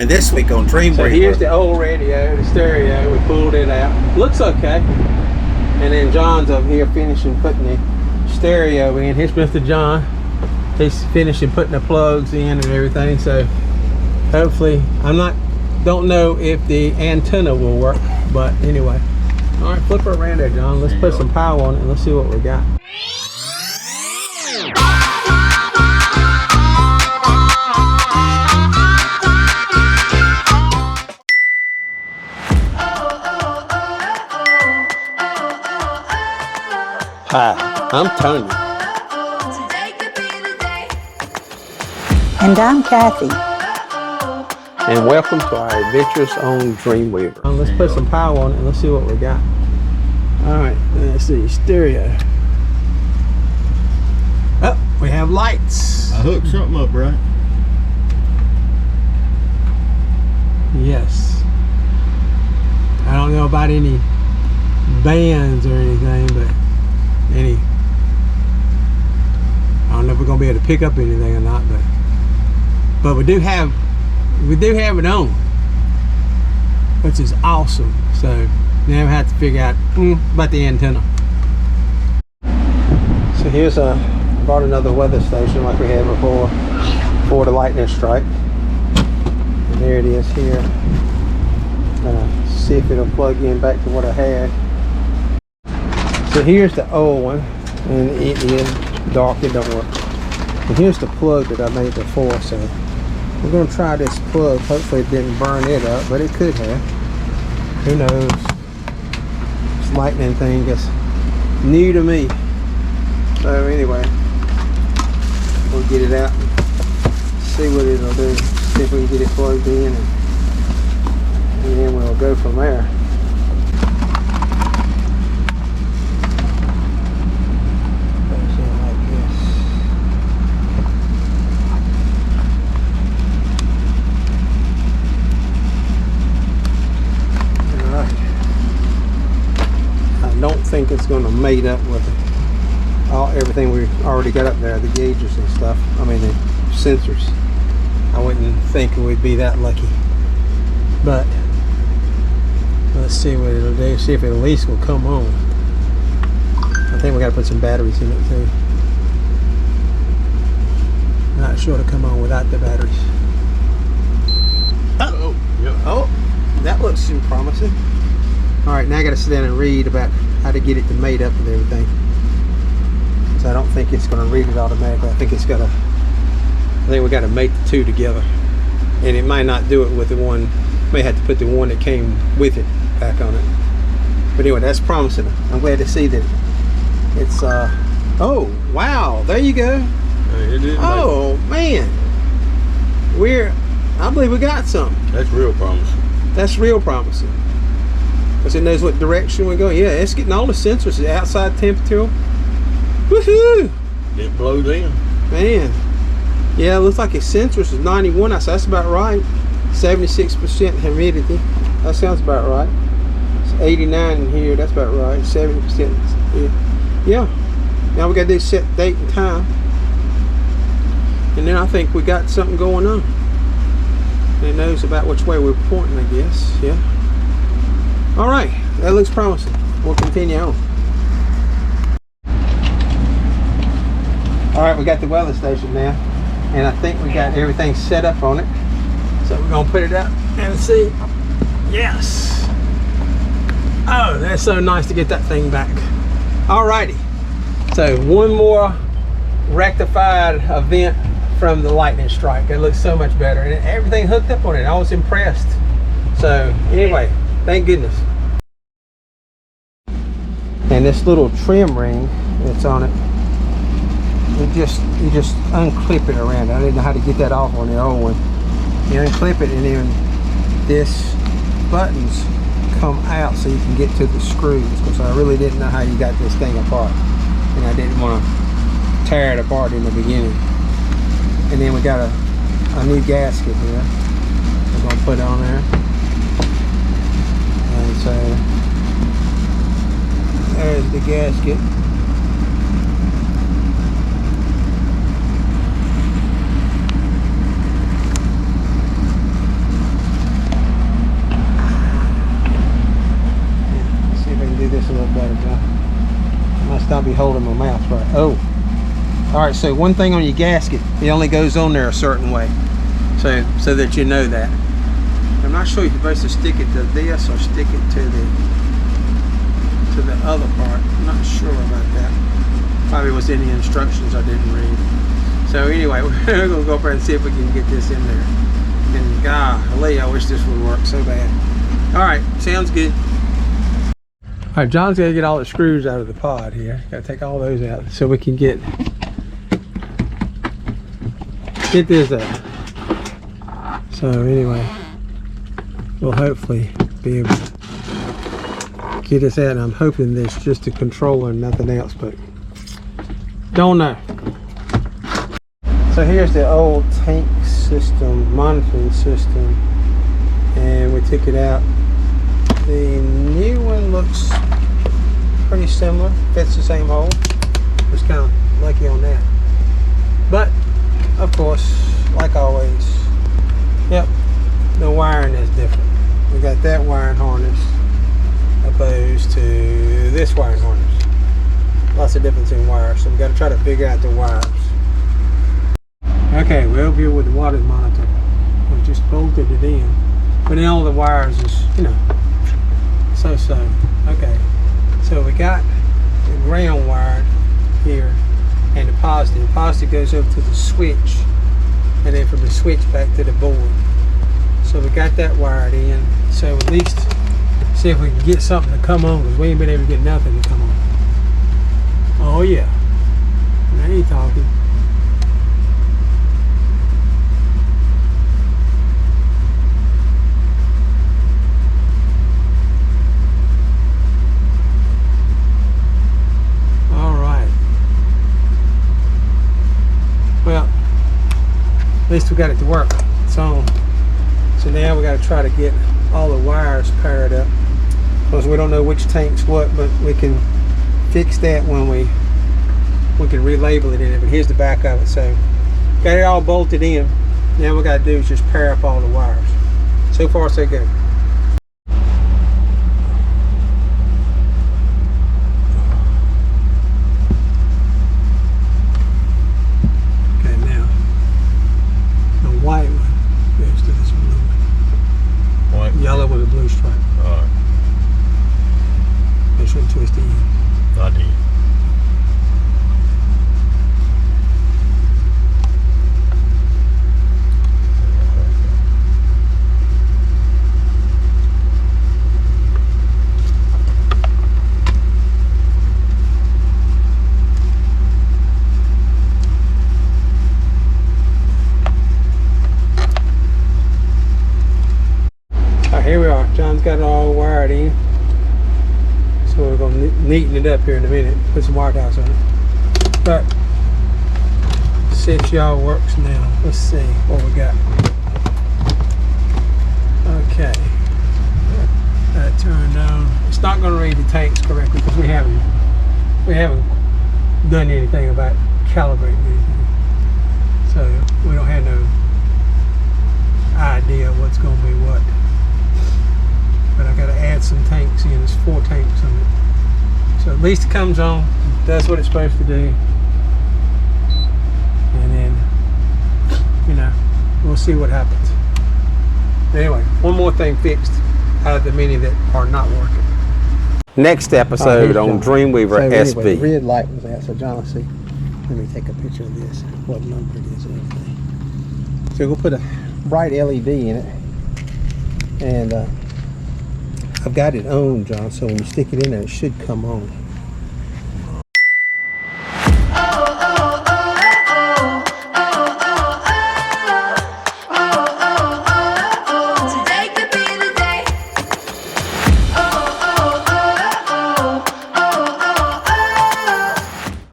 And this week on Dream So Breaker. here's the old radio, the stereo. We pulled it out. Looks okay. And then John's up here finishing putting the stereo in. Here's Mr. John. He's finishing putting the plugs in and everything. So hopefully, don't know if the antenna will work, but anyway. All right, flip her around there, John. Let's put some power on it and let's see what we got. Hi, I'm Tony. And I'm Kathy. And welcome to our adventures on Dreamweaver. Let's put some power on it and let's see what we got. Alright, let's see, stereo. Oh, we have lights. I hooked something up, right? Yes. I don't know about any bands or anything, but I don't know if we're gonna be able to pick up anything or not, but we do have it on, which is awesome. So now we have to figure out about the antenna. So here's brought another weather station like we had before the lightning strike. And there it is here. Gonna see if it'll plug in back to what I had. So here's the old one, and it is dark, it don't work. And here's the plug that I made before, so we're gonna try this plug. Hopefully it didn't burn it up, but it could have. Who knows? This lightning thing is new to me. So anyway, we'll get it out and see what it'll do. See if we can get it plugged in, and then we'll go from there. Think it's going to mate up with everything we already got up there, the gauges and stuff. I mean the sensors. I wouldn't think we'd be that lucky, but let's see what it'll do. See if it at least will come on. I think we got to put some batteries in it too. Not sure to come on without the batteries. Oh, yep. Oh, that looks promising. All right, now I got to sit down and read about how to get it to mate up with everything. So I don't think it's going to read it automatically. I think we got to mate the two together, and it might not do it with the one. May have to put the one that came with it back on it. But anyway, that's promising. I'm glad to see that it's. Oh wow! There you go. Oh man, I believe we got something. That's real promising. That's real promising. Because it knows what direction we're going. Yeah, it's getting all the sensors, the outside temperature. Woohoo! It blows in. Man. Yeah, it looks like its sensors is 91. I said that's about right. 76% humidity. That sounds about right. It's 89 in here. That's about right. 70%. Yeah. Now we got to do set date and time. And then I think we got something going on. It knows about which way we're pointing, I guess. Yeah. All right, that looks promising. We'll continue on. All right, we got the weather station now, and I think we got everything set up on it. So we're gonna put it up and see. Yes. Oh, that's so nice to get that thing back. All righty. So one more rectified event from the lightning strike. It looks so much better, and everything hooked up on it. I was impressed. So anyway. Thank goodness. And this little trim ring that's on it, you just unclip it around. I didn't know how to get that off on the old one. You unclip it, and then this buttons come out so you can get to the screws, because I really didn't know how you got this thing apart, and I didn't want to tear it apart in the beginning. And then we got a new gasket here we're going to put on there. And so there's the gasket. not be holding my mouth right. Oh, all right. So one thing on your gasket, it only goes on there a certain way, so that you know that. I'm not sure if you're supposed to stick it to this or stick it to the other part. I'm not sure about that. Probably was in the instructions I didn't read. So anyway, we're gonna go up there and see if we can get this in there. And golly, I wish this would work so bad. All right, sounds good. All right, John's gonna get all the screws out of the pod here. Gotta take all those out so we can get this out. So anyway, we'll hopefully be able to get this out. And I'm hoping this is just a controller and nothing else, but don't know. So here's the old tank system, monitoring system, and we took it out. The new one looks pretty similar, fits the same hole. Was kind of lucky on that. But of course, like always, yep, the wiring is different. We got that wiring harness opposed to this wiring harness. Lots of difference in wires, so we got to try to figure out the wires. Okay, we're over here with the water monitor. We just bolted it in, but then all the wires is, you know, so. Okay, so we got the ground wired here and the positive. The positive goes over to the switch, and then from the switch back to the board. So we got that wired in. So at least see if we can get something to come on, because we ain't been able to get nothing to come on. Oh yeah, now you talking. Well, at least we got it to work. It's on. So now we got to try to get all the wires paired up, because we don't know which tank's what, but we can fix that when we can relabel it in it. But here's the back of it. So got it all bolted in. Now what we got to do is just pair up all the wires. So far so good. White one goes to this blue one. White. Yellow with a blue stripe. Alright. They shouldn't twist the end. I did. Here we are. John's got it all wired in. So we're going to neaten it up here in a minute. Put some wire ties on it. But see if y'all works now. Let's see what we got. Okay. That turned on. It's not going to read the tanks correctly because we haven't done anything about calibrating anything. So we don't have no idea what's going to be what. But I got to add some tanks in. There's 4 tanks on it. So at least it comes on, does what it's supposed to do, and then, you know, we'll see what happens. Anyway, one more thing fixed out of the many that are not working. Next episode on Dreamweaver So anyway, SB. the red light was out, so John will see. Let me take a picture of this, what number it is and everything. So we'll put a bright LED in it, and I've got it on, John, so when you stick it in there, it should come on.